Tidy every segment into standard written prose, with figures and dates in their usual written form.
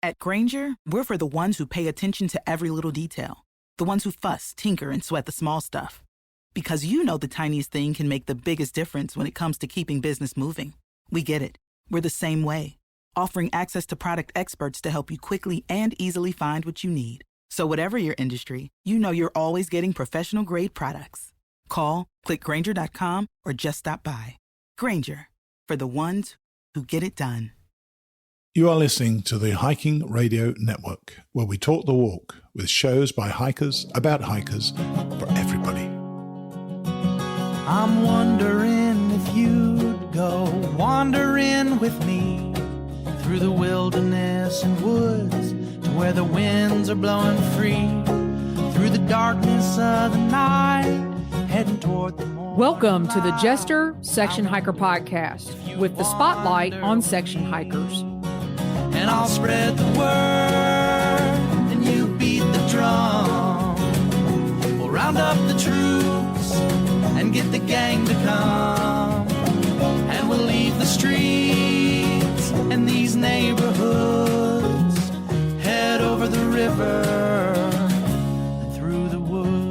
At Grainger, we're for the ones who pay attention to every little detail. The ones who fuss, tinker, and sweat the small stuff. Because you know the tiniest thing can make the biggest difference when it comes to keeping business moving. We get it. We're the same way. Offering access to product experts to help you quickly and easily find what you need. So whatever your industry, you know you're always getting professional-grade products. Call, click Grainger.com, or just stop by. Grainger, for the ones who get it done. You are listening to the Hiking Radio Network, where we talk the walk with shows by hikers, about hikers, for everybody. I'm wondering if you'd go wandering with me through the wilderness and woods to where the winds are blowing free, through the darkness of the night, heading toward the morning. Welcome to the Jester Section Hiker Podcast with the spotlight on section hikers. And I'll spread the word, and you beat the drum. We'll round up the troops and get the gang to come. And we'll leave the streets and these neighborhoods, head over the river and through the woods.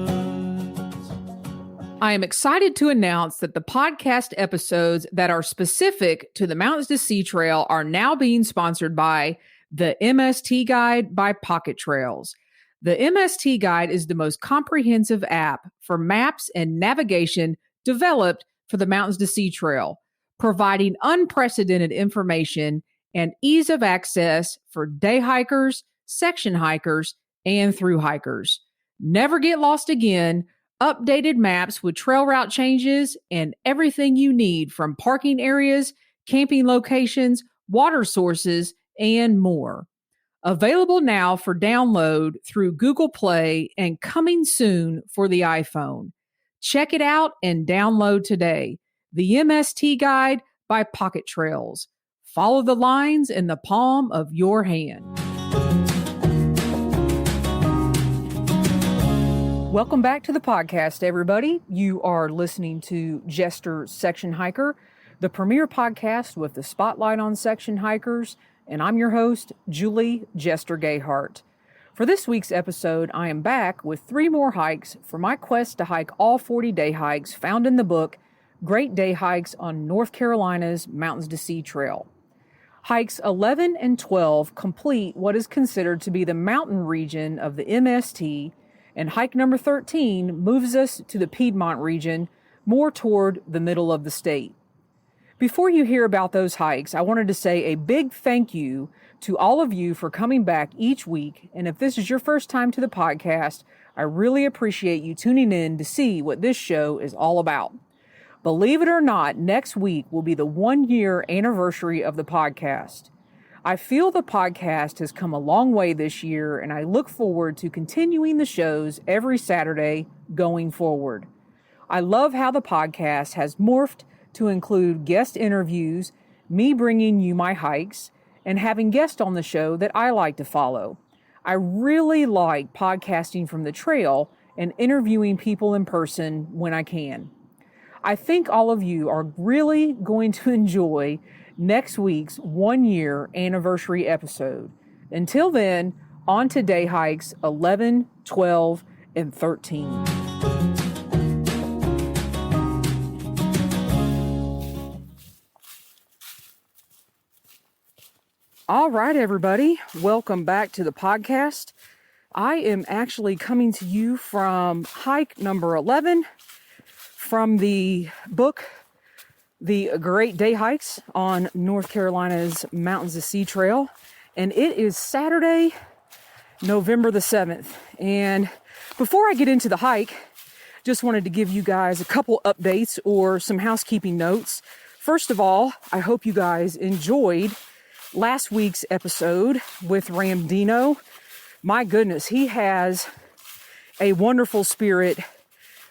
I am excited to announce that the podcast episodes that are specific to the Mountains to Sea Trail are now being sponsored by the MST Guide by Pocket Trails. The MST Guide is the most comprehensive app for maps and navigation developed for the Mountains to Sea Trail, providing unprecedented information and ease of access for day hikers, section hikers, and through hikers. Never get lost again. Updated maps with trail route changes and everything you need from parking areas, camping locations, water sources, and more. Available now for download through Google Play and coming soon for the iPhone. Check it out and download today. The MST Guide by Pocket Trails. Follow the lines in the palm of your hand. Welcome back to the podcast, everybody. You are listening to Jester Section Hiker, the premier podcast with the spotlight on section hikers, and I'm your host, Julie Jester Gayhart. For this week's episode, I am back with 3 more hikes for my quest to hike all 40 day hikes found in the book, Great Day Hikes on North Carolina's Mountains to Sea Trail. Hikes 11 and 12 complete what is considered to be the mountain region of the MST, and hike number 13 moves us to the Piedmont region, more toward the middle of the state. Before you hear about those hikes, I wanted to say a big thank you to all of you for coming back each week. And if this is your first time to the podcast, I really appreciate you tuning in to see what this show is all about. Believe it or not, next week will be the 1-year anniversary of the podcast. I feel the podcast has come a long way this year, and I look forward to continuing the shows every Saturday going forward. I love how the podcast has morphed to include guest interviews, me bringing you my hikes, and having guests on the show that I like to follow. I really like podcasting from the trail and interviewing people in person when I can. I think all of you are really going to enjoy next week's 1-year anniversary episode. Until then, on to day hikes 11, 12, and 13. All right, everybody, welcome back to the podcast. I am actually coming to you from hike number 11 from the book, The Great Day Hikes on North Carolina's Mountains to Sea Trail. And it is Saturday, November the 7th. And before I get into the hike, just wanted to give you guys a couple updates or some housekeeping notes. First of all, I hope you guys enjoyed last week's episode with Ramdino. My goodness, he has a wonderful spirit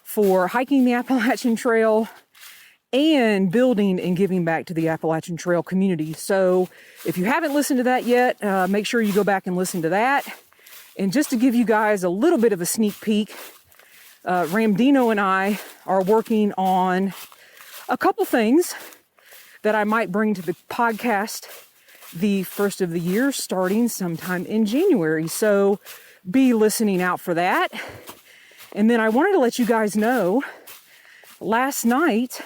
for hiking the Appalachian Trail and building and giving back to the Appalachian Trail community. So if you haven't listened to that yet, make sure you go back and listen to that. And just to give you guys a little bit of a sneak peek, Ramdino and I are working on a couple things that I might bring to the podcast the first of the year starting sometime in January. So be listening out for that. And then I wanted to let you guys know, last night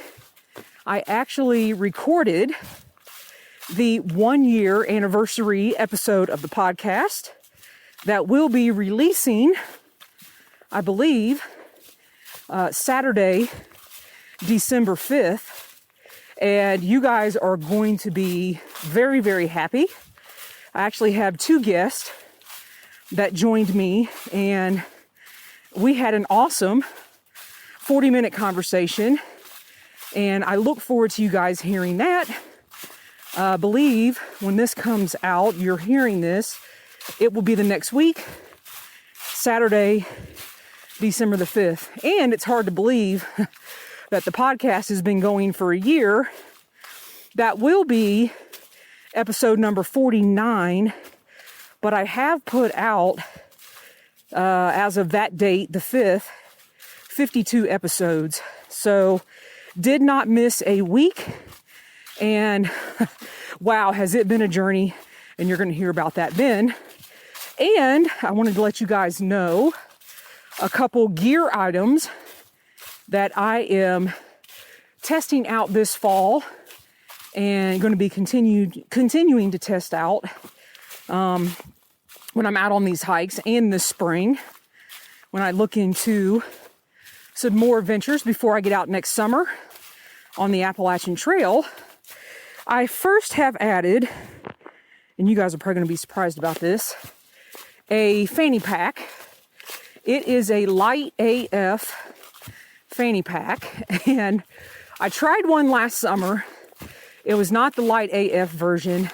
I actually recorded the 1-year anniversary episode of the podcast that will be releasing, I believe, Saturday, December 5th. And you guys are going to be very, very happy. I actually have 2 guests that joined me, and we had an awesome 40-minute conversation. And I look forward to you guys hearing that. I believe when this comes out, you're hearing this, it will be the next week, Saturday, December the 5th. And it's hard to believe that the podcast has been going for a year. That will be episode number 49, but I have put out, as of that date, the 5th, 52 episodes. So did not miss a week, and wow, has it been a journey, and you're going to hear about that then. And I wanted to let you guys know a couple gear items that I am testing out this fall and going to be continuing to test out when I'm out on these hikes, and this spring when I look into some more adventures before I get out next summer on the Appalachian Trail. I first have added, and you guys are probably going to be surprised about this, a fanny pack. It is a light AF fanny pack, and I tried one last summer. It was not the light AF version.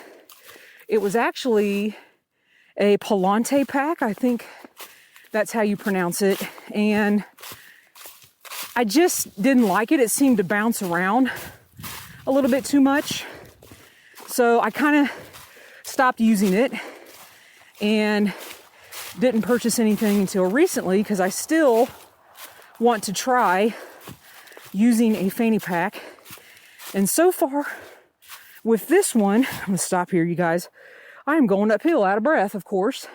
It was actually a Piedmont pack. I think that's how you pronounce it. And I just didn't like it. It seemed to bounce around a little bit too much. So I kind of stopped using it and didn't purchase anything until recently, because I still want to try using a fanny pack. And so far with this one, I'm gonna stop here, you guys. I am going uphill, out of breath, of course.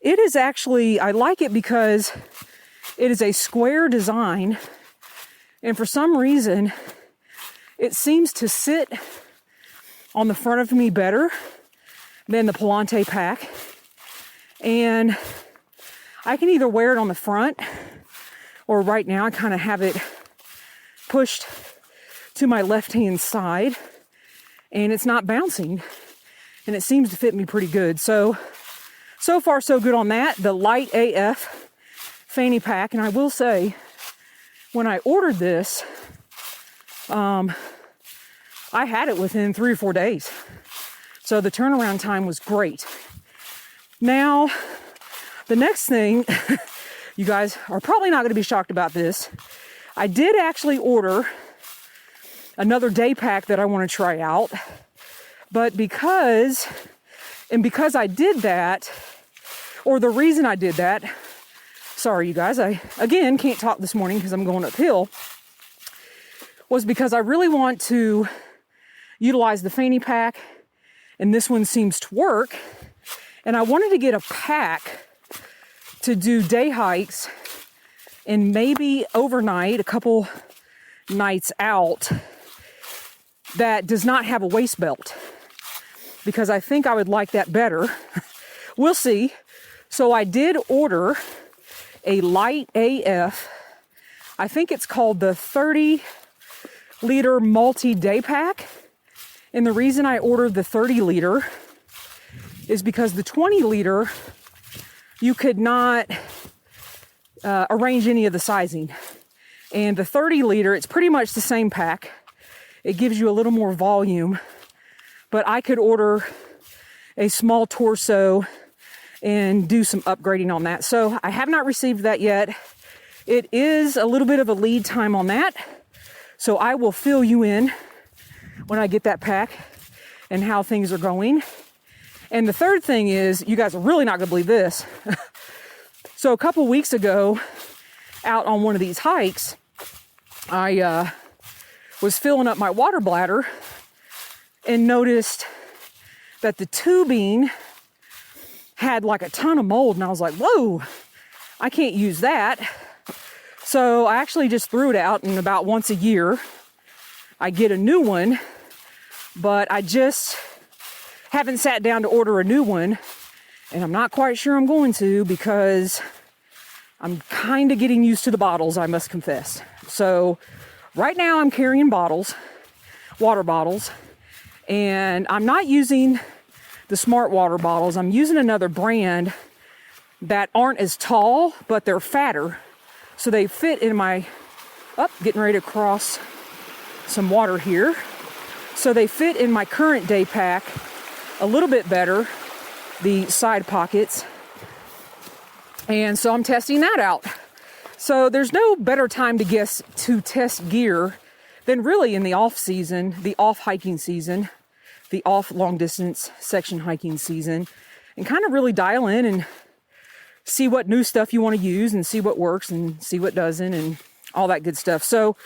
It is actually, I like it because it is a square design, and for some reason it seems to sit on the front of me better than the Piedmont pack. And I can either wear it on the front, or right now I kind of have it pushed to my left-hand side, and it's not bouncing, and it seems to fit me pretty good. So far so good on that, the light AF fanny pack. And I will say, when I ordered this, I had it within 3 or 4 days. So the turnaround time was great. Now, the next thing, you guys are probably not going to be shocked about this. I did actually order another day pack that I want to try out. But because I did that, or the reason I did that, sorry you guys, I again can't talk this morning because I'm going uphill, was because I really want to utilize the fanny pack, and this one seems to work. And I wanted to get a pack to do day hikes and maybe overnight, a couple nights out, that does not have a waist belt, because I think I would like that better. We'll see. So I did order a light AF. I think it's called the 30-liter multi-day pack. And the reason I ordered the 30-liter is because the 20-liter, you could not arrange any of the sizing. And the 30-liter, it's pretty much the same pack. It gives you a little more volume. But I could order a small torso and do some upgrading on that. So I have not received that yet. It is a little bit of a lead time on that. So I will fill you in when I get that pack and how things are going. And the third thing is, you guys are really not going to believe this. So a couple weeks ago, out on one of these hikes, I was filling up my water bladder and noticed that the tubing had like a ton of mold, and I was like, whoa, I can't use that. So I actually just threw it out, and about once a year I get a new one, but I just haven't sat down to order a new one, and I'm not quite sure I'm going to, because I'm kind of getting used to the bottles, I must confess. So right now I'm carrying bottles, water bottles, and I'm not using the smart water bottles. I'm using another brand that aren't as tall, but they're fatter. So they fit in my, getting ready to cross some water here. So they fit in my current day pack a little bit better, the side pockets. And so I'm testing that out. So there's no better time to test gear than really in the off season, the off hiking season, the off long distance section hiking season, and kind of really dial in and see what new stuff you want to use and see what works and see what doesn't and all that good stuff. So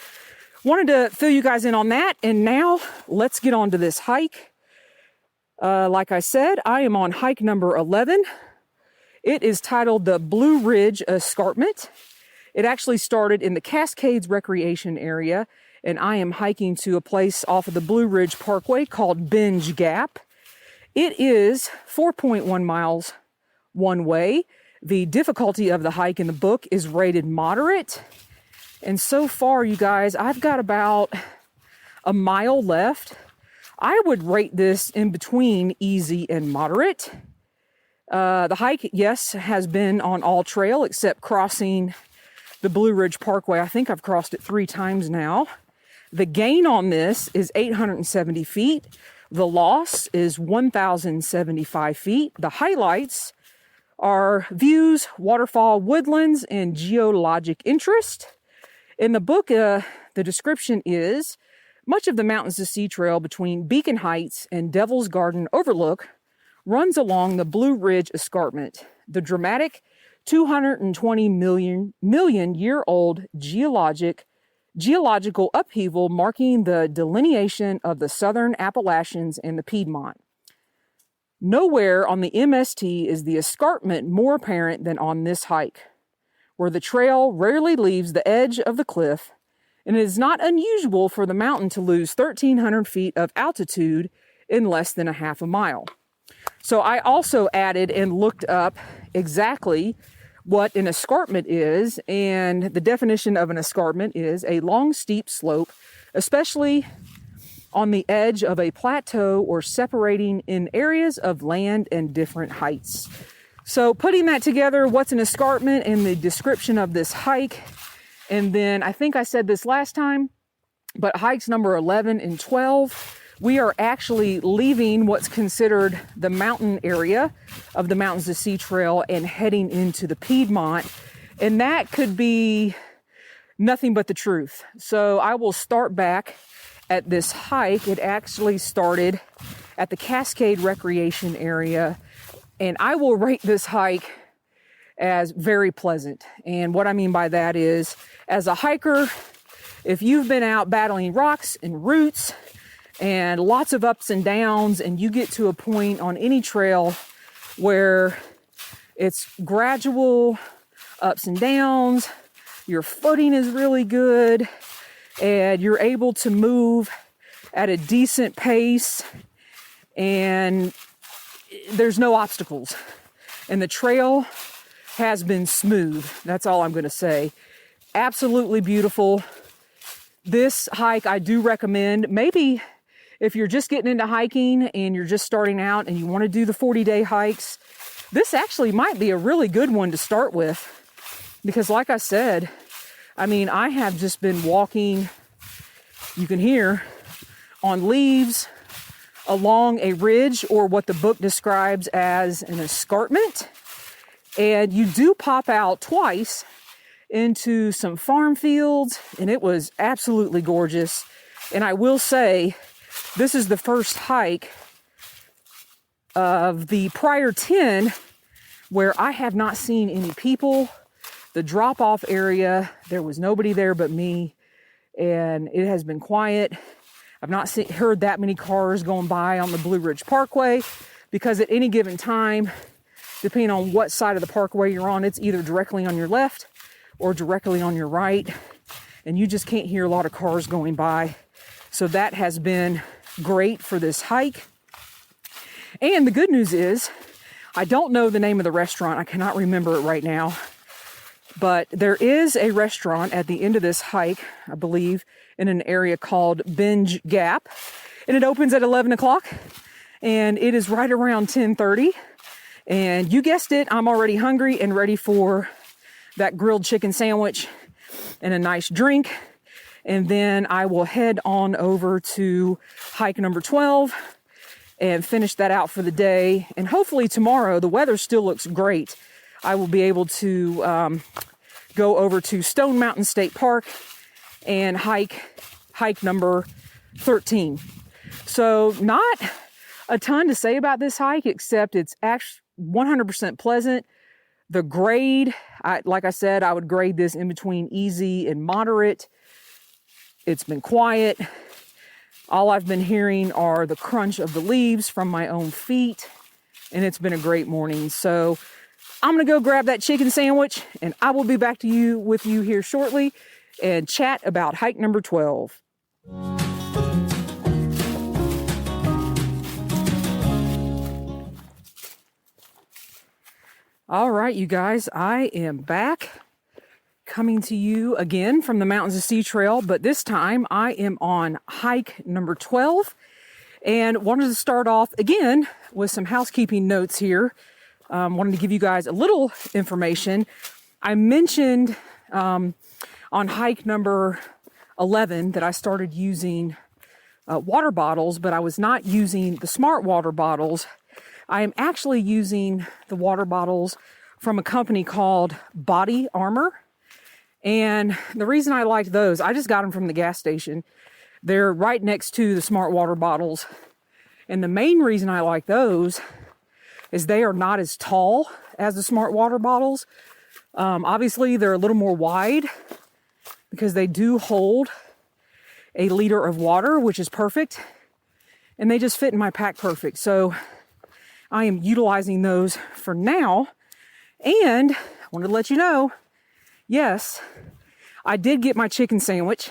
wanted to fill you guys in on that. And now let's get on to this hike. Like I said, I am on hike number 11. It is titled the Blue Ridge Escarpment. It actually started in the Cascades Recreation Area, and I am hiking to a place off of the Blue Ridge Parkway called Binge Gap. It is 4.1 miles one way. The difficulty of the hike in the book is rated moderate. And so far, you guys, I've got about a mile left. I would rate this in between easy and moderate. The hike, yes, has been on all trail except crossing the Blue Ridge Parkway. I think I've crossed it 3 times now. The gain on this is 870 feet. The loss is 1,075 feet. The highlights are views, waterfall, woodlands, and geologic interest. In the book, the description is, much of the Mountains to Sea Trail between Beacon Heights and Devil's Garden Overlook runs along the Blue Ridge Escarpment, the dramatic 220 million year old geological upheaval marking the delineation of the southern Appalachians and the Piedmont. Nowhere on the MST is the escarpment more apparent than on this hike, where the trail rarely leaves the edge of the cliff, and it is not unusual for the mountain to lose 1,300 feet of altitude in less than a half a mile. So I also added and looked up exactly what an escarpment is, and the definition of an escarpment is a long, steep slope, especially on the edge of a plateau or separating in areas of land and different heights. So putting that together, what's an escarpment and the description of this hike, and then I think I said this last time, but hikes number 11 and 12, we are actually leaving what's considered the mountain area of the Mountains to Sea Trail and heading into the Piedmont. And that could be nothing but the truth. So I will start back at this hike. It actually started at the Cascade Recreation Area. And I will rate this hike as very pleasant. And what I mean by that is, as a hiker, if you've been out battling rocks and roots and lots of ups and downs, and you get to a point on any trail where it's gradual ups and downs, your footing is really good, and you're able to move at a decent pace, and there's no obstacles, and the trail has been smooth. That's all I'm going to say. Absolutely beautiful. This hike I do recommend. Maybe if you're just getting into hiking and you're just starting out and you want to do the 40-day hikes, this actually might be a really good one to start with. Because like I said, I mean, I have just been walking, you can hear, on leaves along a ridge, or what the book describes as an escarpment. And you do pop out twice into some farm fields, and it was absolutely gorgeous. And I will say, this is the first hike of the prior 10 where I have not seen any people. The drop-off area, there was nobody there but me, and it has been quiet. I've not heard that many cars going by on the Blue Ridge Parkway, because at any given time, depending on what side of the parkway you're on, it's either directly on your left or directly on your right, and you just can't hear a lot of cars going by. So that has been great for this hike. And the good news is, I don't know the name of the restaurant. I cannot remember it right now. But there is a restaurant at the end of this hike, I believe, in an area called Binge Gap. And it opens at 11 o'clock. And it is right around 10:30. And you guessed it, I'm already hungry and ready for that grilled chicken sandwich and a nice drink. And then I will head on over to hike number 12 and finish that out for the day. And hopefully tomorrow, the weather still looks great. I will be able to go over to Stone Mountain State Park and hike number 13. So not a ton to say about this hike, except it's actually 100% pleasant. The grade, like I said, I would grade this in between easy and moderate. It's been quiet. All I've been hearing are the crunch of the leaves from my own feet, and it's been a great morning. So I'm going to go grab that chicken sandwich, and I will be back with you here shortly and chat about hike number 12. All right, you guys, I am back, coming to you again from the Mountains of Sea Trail, but this time I am on hike number 12, and wanted to start off again with some housekeeping notes here. Wanted to give you guys a little information. I mentioned on hike number 11 that I started using water bottles, but I was not using the smart water bottles. I am actually using the water bottles from a company called Body Armor. And the reason I liked those, I just got them from the gas station. They're right next to the smart water bottles. And the main reason I like those is they are not as tall as the smart water bottles. Obviously, they're a little more wide because they do hold a liter of water, which is perfect. And they just fit in my pack perfect. So I am utilizing those for now. And I wanted to let you know, yes, I did get my chicken sandwich.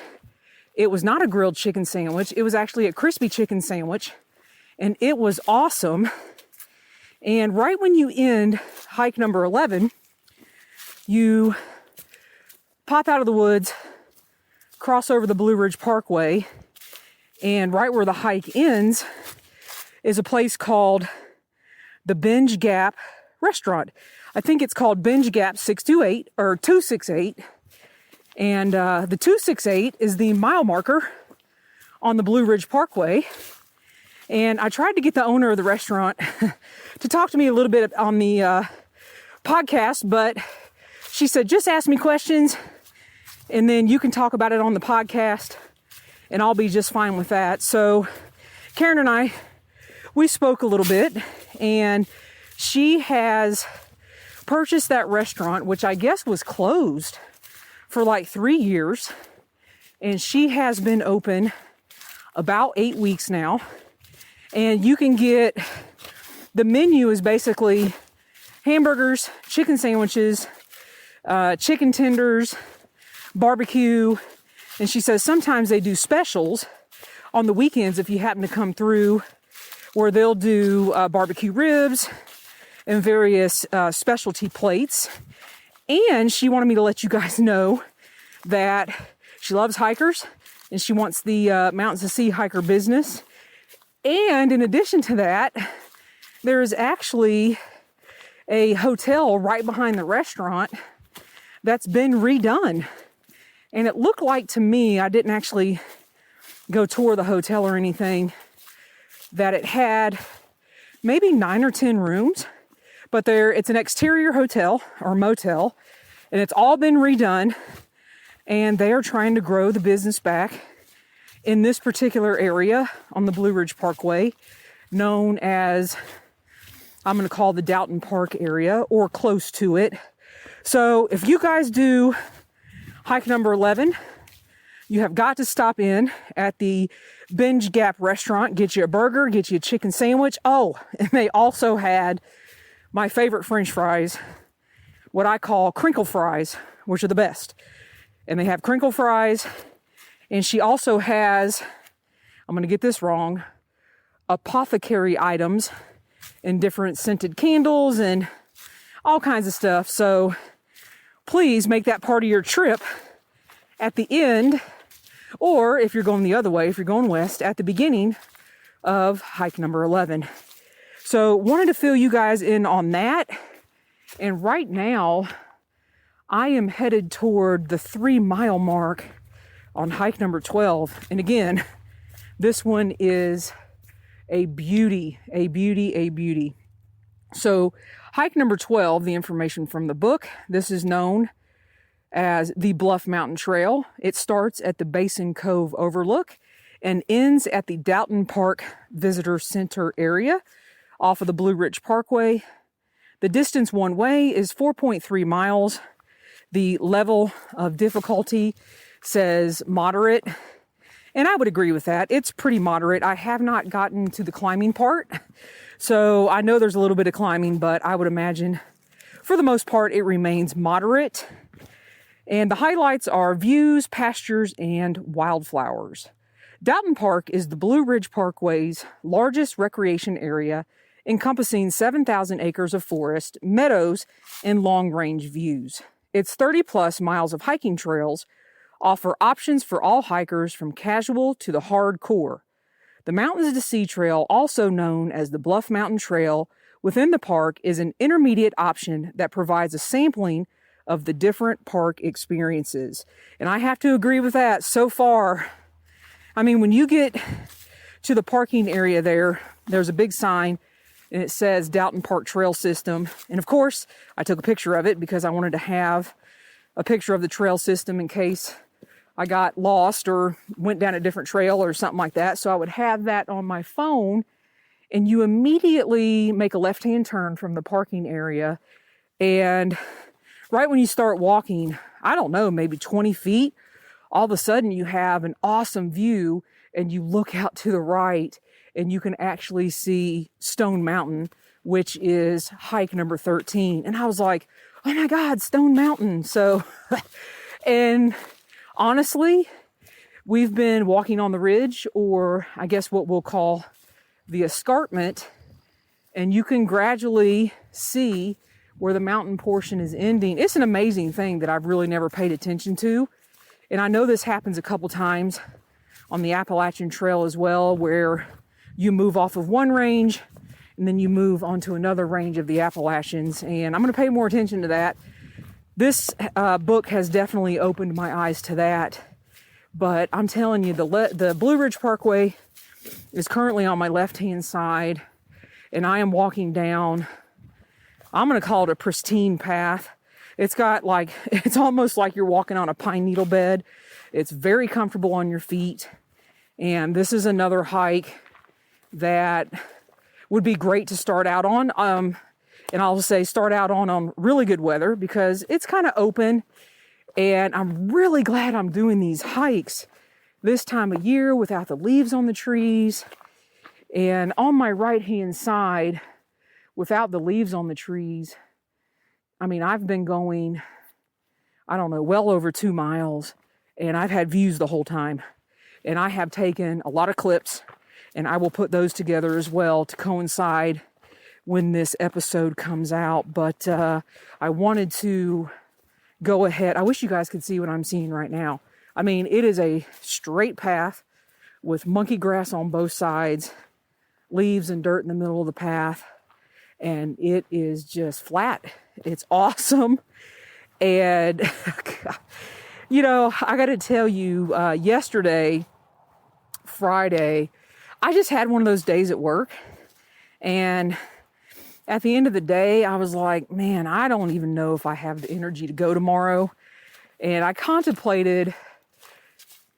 It was not a grilled chicken sandwich. It was actually a crispy chicken sandwich. And it was awesome. And right when you end hike number 11, you pop out of the woods, cross over the Blue Ridge Parkway, and right where the hike ends is a place called the Binge Gap Restaurant. I think it's called Binge Gap 628 or 268. And the 268 is the mile marker on the Blue Ridge Parkway. And I tried to get the owner of the restaurant to talk to me a little bit on the podcast, but she said, just ask me questions and then you can talk about it on the podcast and I'll be just fine with that. So Karen and I, we spoke a little bit, and she has purchased that restaurant, which I guess was closed for like 3 years. And she has been open about 8 weeks now. And you can get, the menu is basically hamburgers, chicken sandwiches, chicken tenders, barbecue. And she says sometimes they do specials on the weekends if you happen to come through, where they'll do barbecue ribs and various specialty plates. And she wanted me to let you guys know that she loves hikers and she wants the Mountains of Sea hiker business. And in addition to that, there is actually a hotel right behind the restaurant that's been redone. And it looked like to me, I didn't actually go tour the hotel or anything, that it had maybe 9 or 10 rooms, but it's an exterior hotel or motel, and it's all been redone, and they are trying to grow the business back in this particular area on the Blue Ridge Parkway, known as, I'm going to call the Doughton Park area, or close to it. So if you guys do hike number 11, you have got to stop in at the Binge Gap restaurant, get you a burger, get you a chicken sandwich. Oh, and they also had my favorite French fries, what I call crinkle fries, which are the best. And they have crinkle fries, and she also has, I'm going to get this wrong, apothecary items and different scented candles and all kinds of stuff. So please make that part of your trip at the end, or if you're going the other way, if you're going west, at the beginning of hike number 11. So wanted to fill you guys in on that. And right now, I am headed toward the 3-mile mark on hike number 12. And again, this one is a beauty, a beauty, a beauty. So hike number 12, the information from the book, this is known as the Bluff Mountain Trail. It starts at the Basin Cove Overlook and ends at the Doughton Park Visitor Center area off of the Blue Ridge Parkway. The distance one way is 4.3 miles. The level of difficulty says moderate, and I would agree with that. It's pretty moderate. I have not gotten to the climbing part, so I know there's a little bit of climbing, but I would imagine for the most part it remains moderate. And the highlights are views, pastures, and wildflowers. Doughton Park is the Blue Ridge Parkway's largest recreation area, encompassing 7,000 acres of forest, meadows, and long-range views. Its 30-plus miles of hiking trails offer options for all hikers from casual to the hardcore. The Mountains to Sea Trail, also known as the Bluff Mountain Trail, within the park is an intermediate option that provides a sampling of the different park experiences. And I have to agree with that so far. I mean, when you get to the parking area there's a big sign and it says Doughton Park Trail System. And of course, I took a picture of it because I wanted to have a picture of the trail system in case I got lost or went down a different trail or something like that. So I would have that on my phone, and you immediately make a left-hand turn from the parking area. And right when you start walking, I don't know, maybe 20 feet, all of a sudden you have an awesome view and you look out to the right and you can actually see Stone Mountain, which is hike number 13. And I was like, oh my God, Stone Mountain. So, and honestly, we've been walking on the ridge, or I guess what we'll call the escarpment, and you can gradually see where the mountain portion is ending. It's an amazing thing that I've really never paid attention to. And I know this happens a couple times on the Appalachian Trail as well, where you move off of one range and then you move onto another range of the Appalachians. And I'm going to pay more attention to that. This book has definitely opened my eyes to that. But I'm telling you, the Blue Ridge Parkway is currently on my left-hand side, and I am walking down, I'm going to call it a pristine path. It's almost like you're walking on a pine needle bed. It's very comfortable on your feet. And this is another hike that would be great to start out on. And I'll say start out on really good weather because it's kind of open. And I'm really glad I'm doing these hikes this time of year without the leaves on the trees. And on my right-hand side, without the leaves on the trees, I mean, I've been going, I don't know, well over 2 miles, and I've had views the whole time. And I have taken a lot of clips, and I will put those together as well to coincide when this episode comes out. But I wanted to go ahead. I wish you guys could see what I'm seeing right now. I mean, it is a straight path with monkey grass on both sides, leaves and dirt in the middle of the path, and it is just flat. It's awesome. And, you know, I got to tell you, yesterday, Friday, I just had one of those days at work. And at the end of the day, I was like, man, I don't even know if I have the energy to go tomorrow. And I contemplated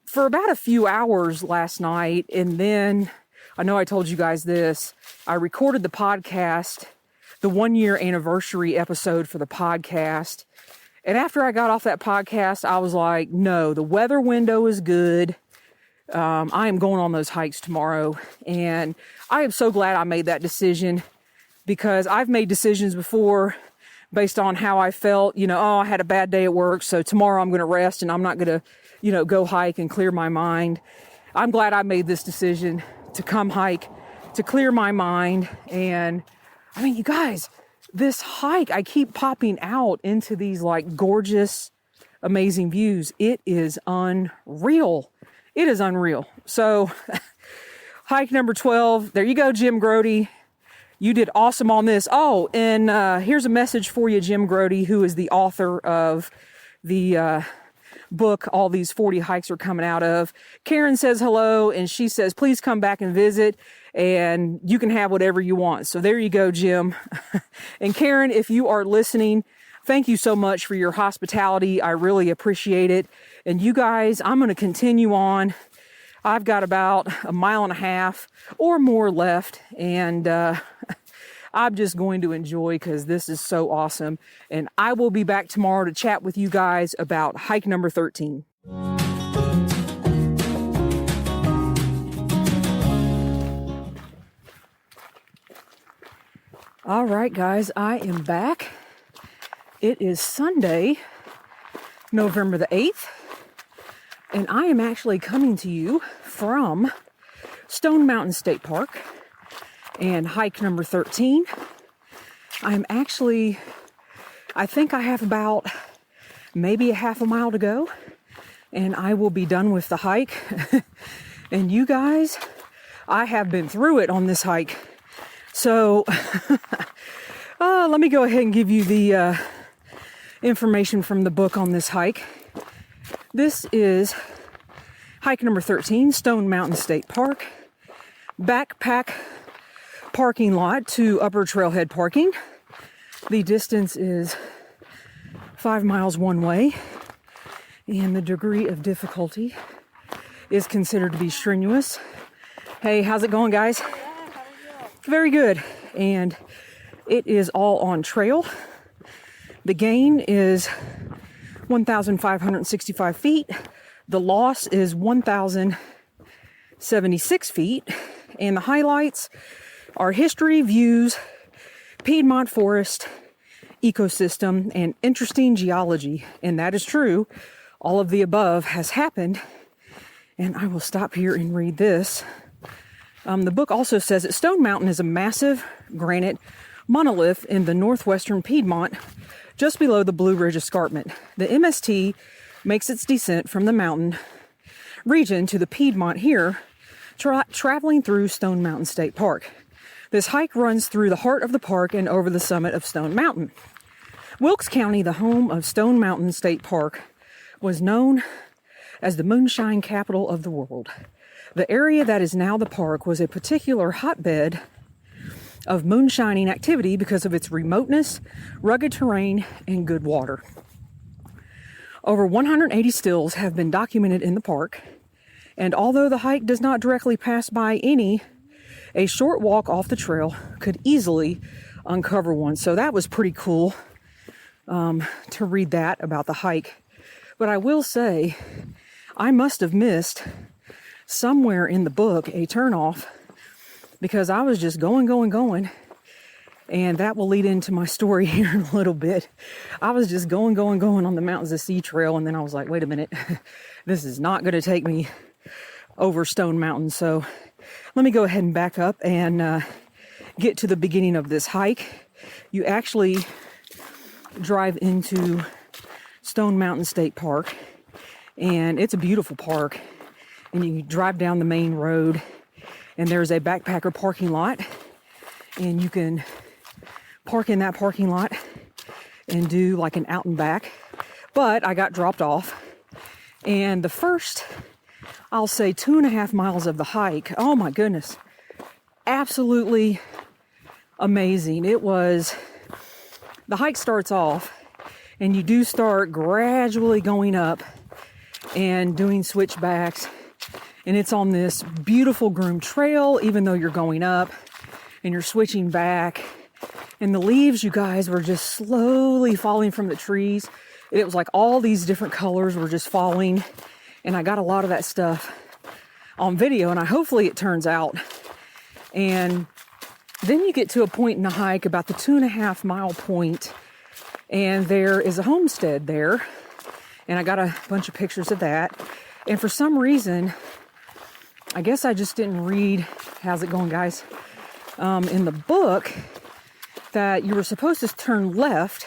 for about a few hours last night. And then, I know I told you guys this, I recorded the podcast, the 1-year anniversary episode for the podcast. And after I got off that podcast, I was like, no, the weather window is good. I am going on those hikes tomorrow. And I am so glad I made that decision, because I've made decisions before based on how I felt, I had a bad day at work, so tomorrow I'm going to rest and I'm not going to, go hike and clear my mind. I'm glad I made this decision to come hike, to clear my mind. And I mean, you guys, this hike, I keep popping out into these like gorgeous, amazing views. It is unreal. It is unreal. So hike number 12, there you go, Jim Grody. You did awesome on this. Oh, and here's a message for you, Jim Grody, who is the author of the book all these 40 hikes are coming out of. Karen says hello, and she says, please come back and visit, and you can have whatever you want. So there you go, Jim. And Karen, if you are listening, thank you so much for your hospitality. I really appreciate it. And you guys, I'm going to continue on. I've got about a mile and a half or more left, and I'm just going to enjoy, because this is so awesome. And I will be back tomorrow to chat with you guys about hike number 13. All right, guys, I am back. It is Sunday, November the 8th. And I am actually coming to you from Stone Mountain State Park and hike number 13. I think I have about maybe a half a mile to go, and I will be done with the hike. And you guys, I have been through it on this hike. So let me go ahead and give you the information from the book on this hike. This is hike number 13, Stone Mountain State Park, backpack parking lot to upper trailhead parking. The distance is 5 miles one way, and the degree of difficulty is considered to be strenuous. Hey, how's it going, guys? Yeah, how are you? Very good. And it is all on trail. The gain is 1,565 feet. The loss is 1,076 feet. And the highlights are history, views, Piedmont forest, ecosystem, and interesting geology. And that is true. All of the above has happened. And I will stop here and read this. The book also says that Stone Mountain is a massive granite monolith in the northwestern Piedmont, just below the Blue Ridge Escarpment. The MST makes its descent from the mountain region to the Piedmont here, traveling through Stone Mountain State Park. This hike runs through the heart of the park and over the summit of Stone Mountain. Wilkes County, the home of Stone Mountain State Park, was known as the moonshine capital of the world. The area that is now the park was a particular hotbed of moonshining activity because of its remoteness, rugged terrain, and good water. Over 180 stills have been documented in the park, and although the hike does not directly pass by any, a short walk off the trail could easily uncover one. So that was pretty cool to read that about the hike. But I will say, I must have missed somewhere in the book a turnoff, because I was just going. And that will lead into my story here in a little bit. I was just going on the Mountains of Sea Trail. And then I was like, wait a minute, this is not going to take me over Stone Mountain. So let me go ahead and back up and get to the beginning of this hike. You actually drive into Stone Mountain State Park, and it's a beautiful park. And you drive down the main road, and there's a backpacker parking lot, and you can park in that parking lot and do like an out and back. But I got dropped off, and the first, I'll say 2.5 miles of the hike, oh my goodness, absolutely amazing. It was, the hike starts off, and you do start gradually going up and doing switchbacks. And it's on this beautiful groomed trail, even though you're going up and you're switching back. And the leaves, you guys, were just slowly falling from the trees. it was like all these different colors were just falling. And I got a lot of that stuff on video, and hopefully it turns out. And then you get to a point in the hike, about the 2.5 mile point, and there is a homestead there. And I got a bunch of pictures of that. And for some reason, I guess I just didn't read, how's it going, guys? In the book, that you were supposed to turn left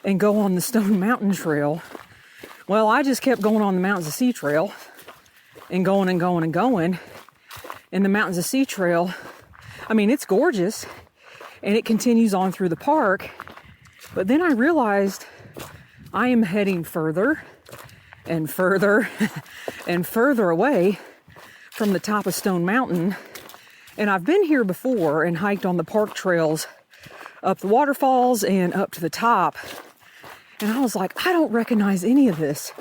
and go on the Stone Mountain Trail. Well, I just kept going on the Mountains of Sea Trail and going and going and going. And the Mountains of Sea Trail, I mean, it's gorgeous, and it continues on through the park. But then I realized I am heading further and further and further away from the top of Stone Mountain. And I've been here before and hiked on the park trails up the waterfalls and up to the top. And I was like, I don't recognize any of this.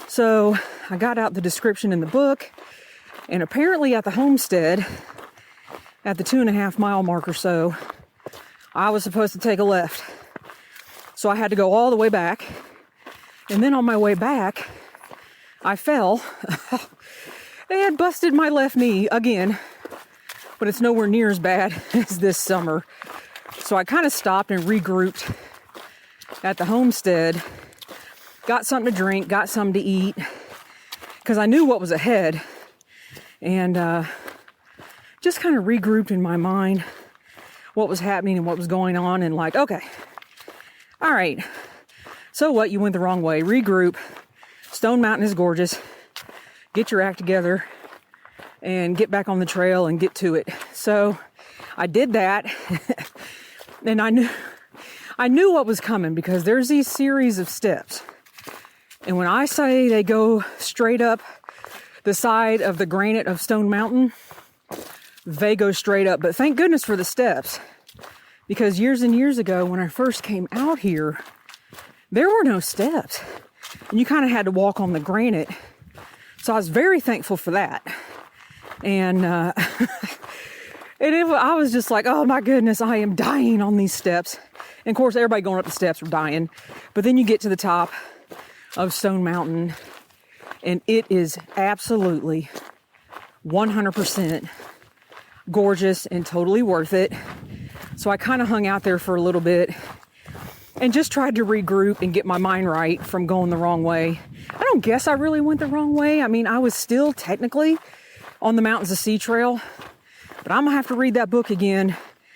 So I got out the description in the book, and apparently at the homestead, at the 2.5 mile mark or so, I was supposed to take a left. So I had to go all the way back. And then on my way back, I fell and busted my left knee again. But it's nowhere near as bad as this summer. So I kind of stopped and regrouped at the homestead, got something to drink, got something to eat, because I knew what was ahead. And just kind of regrouped in my mind what was happening and what was going on, and like, okay, all right, so what, you went the wrong way, regroup, Stone Mountain is gorgeous, get your act together and get back on the trail and get to it. So I did that. And I knew what was coming, because there's these series of steps, and when I say they go straight up the side of the granite of Stone Mountain, they go straight up. But thank goodness for the steps, because years and years ago when I first came out here, there were no steps, and you kind of had to walk on the granite. So I was very thankful for that. And I was just like, oh my goodness, I am dying on these steps. And of course, everybody going up the steps were dying. But then you get to the top of Stone Mountain, and it is absolutely 100% gorgeous and totally worth it. So I kind of hung out there for a little bit and just tried to regroup and get my mind right from going the wrong way. I don't guess I really went the wrong way. I mean, I was still technically on the Mountains of Sea Trail, but I'm gonna have to read that book again,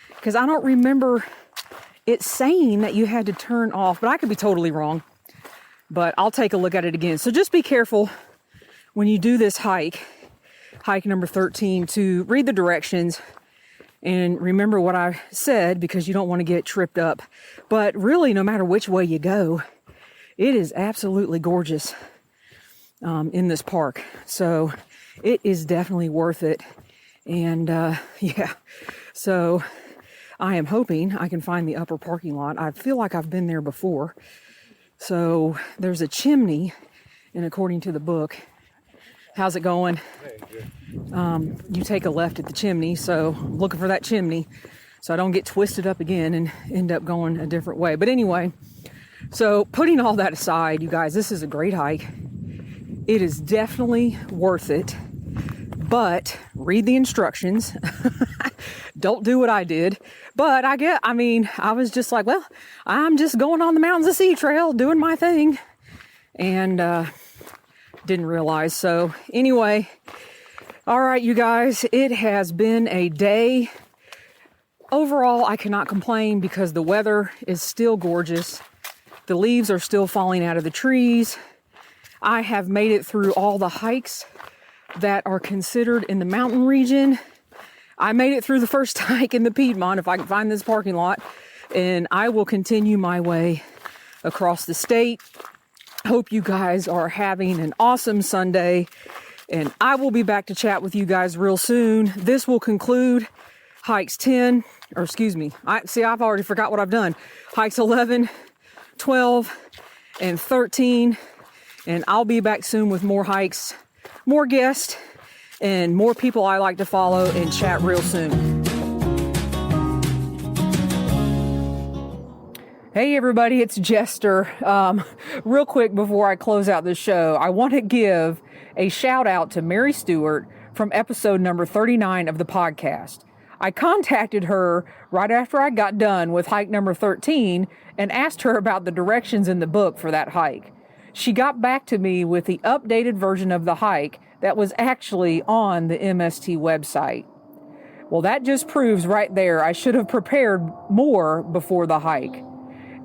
because I don't remember it saying that you had to turn off, but I could be totally wrong. But I'll take a look at it again. So just be careful when you do this hike number 13, to read the directions and remember what I said, because you don't want to get tripped up. But really, no matter which way you go, it is absolutely gorgeous in this park. So it is definitely worth it. And yeah, so I am hoping I can find the upper parking lot. I feel like I've been there before. So there's a chimney, and according to the book, how's it going? You take a left at the chimney, so I'm looking for that chimney so I don't get twisted up again and end up going a different way. But anyway, so putting all that aside, you guys, this is a great hike. It is definitely worth it, but read the instructions. Don't do what I did. But I was just like, well, I'm just going on the Mountains of Sea Trail, doing my thing. And didn't realize. So anyway, all right, you guys, it has been a day. Overall, I cannot complain, because the weather is still gorgeous. The leaves are still falling out of the trees. I have made it through all the hikes that are considered in the mountain region. I made it through the first hike in the Piedmont, if I can find this parking lot, and I will continue my way across the state. Hope you guys are having an awesome Sunday, and I will be back to chat with you guys real soon. This will conclude hikes 10, or excuse me, I've already forgot what I've done. Hikes 11, 12, and 13, and I'll be back soon with more hikes, more guests, and more people I like to follow and chat real soon. Hey everybody, it's Jester. Real quick before I close out the show, I want to give a shout out to Mary Stewart from episode number 39 of the podcast. I contacted her right after I got done with hike number 13 and asked her about the directions in the book for that hike. She got back to me with the updated version of the hike that was actually on the MST website. Well, that just proves right there I should have prepared more before the hike.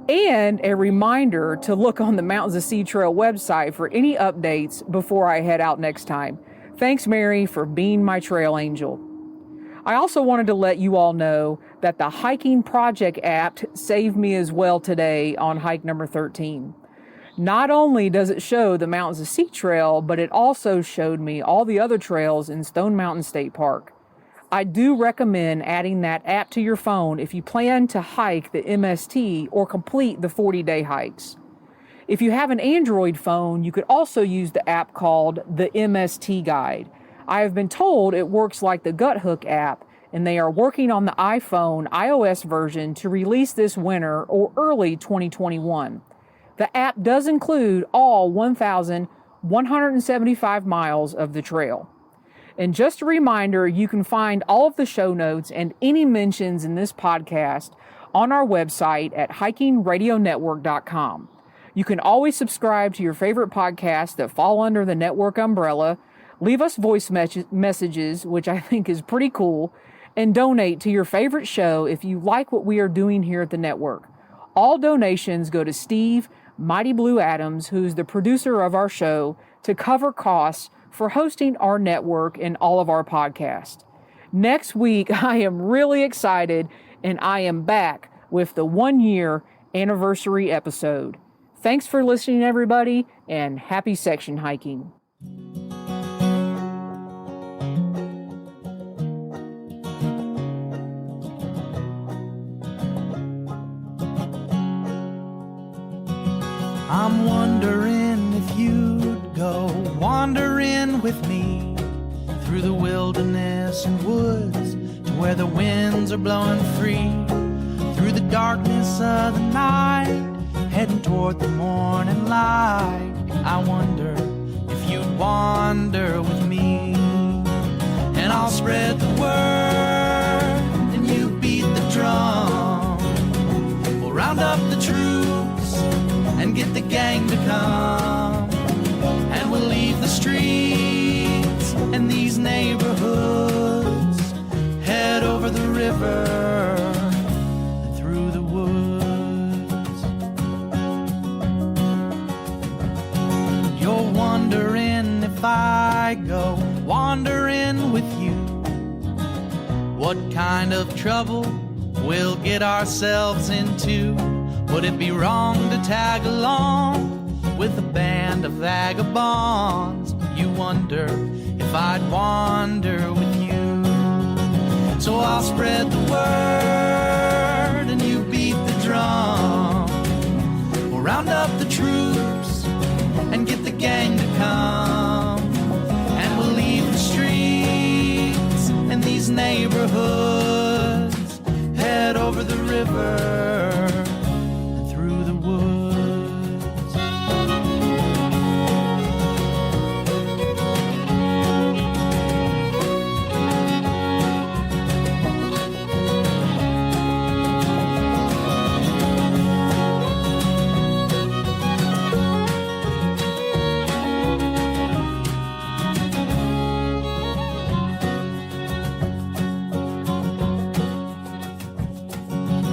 And a reminder to look on the Mountains of Sea Trail website for any updates before I head out next time. Thanks, Mary, for being my trail angel. I also wanted to let you all know that the Hiking Project app saved me as well today on hike number 13. Not only does it show the Mountains of Sea Trail, but it also showed me all the other trails in Stone Mountain State Park. I do recommend adding that app to your phone if you plan to hike the MST or complete the 40-day hikes. If you have an Android phone, you could also use the app called the MST Guide. I have been told it works like the Guthook app, and they are working on the iPhone iOS version to release this winter or early 2021. The app does include all 1,175 miles of the trail. And just a reminder, you can find all of the show notes and any mentions in this podcast on our website at hikingradionetwork.com. You can always subscribe to your favorite podcasts that fall under the network umbrella, leave us voice messages, which I think is pretty cool, and donate to your favorite show if you like what we are doing here at the network. All donations go to Steve Mighty Blue Adams, who's the producer of our show, to cover costs for hosting our network and all of our podcasts. Next week, I am really excited, and I am back with the 1-year anniversary episode. Thanks for listening, everybody, and happy section hiking. I'm wondering if you'd go wandering with me through the wilderness and woods to where the winds are blowing free, through the darkness of the night, heading toward the morning light. I wonder if you'd wander with me, and I'll spread the word and you beat the drum. We'll round up the troops and get the gang to come, and we'll leave the streets and these neighborhoods, head over the river and through the woods. You're wondering if I go wandering with you, what kind of trouble we'll get ourselves into. Would it be wrong to tag along with a band of vagabonds? You wonder if I'd wander with you. So I'll spread the word and you beat the drum. We'll round up the troops and get the gang to come, and we'll leave the streets and these neighborhoods, head over the river.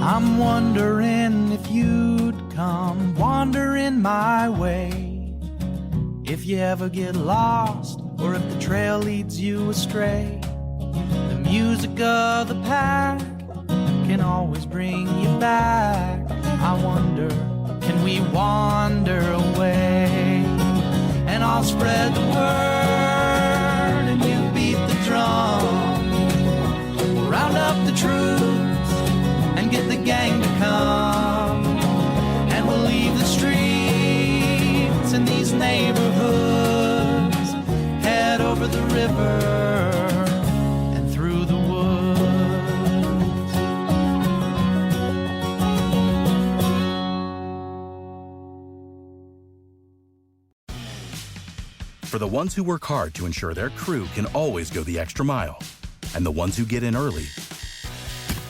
I'm wondering if you'd come wandering my way, if you ever get lost or if the trail leads you astray. The music of the pack can always bring you back. I wonder, can we wander away? And I'll spread the word and you beat the drum. We'll round up the troops and get the gang to come, and we'll leave the streets and these neighborhoods, head over the river and through the woods. For the ones who work hard to ensure their crew can always go the extra mile. And the ones who get in early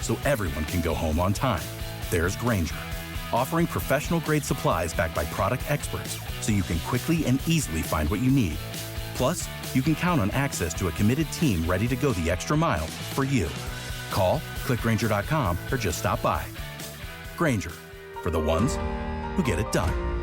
so everyone can go home on time. There's Grainger, offering professional-grade supplies backed by product experts so you can quickly and easily find what you need. Plus, you can count on access to a committed team ready to go the extra mile for you. Call, click Grainger.com, or just stop by. Grainger, for the ones who get it done.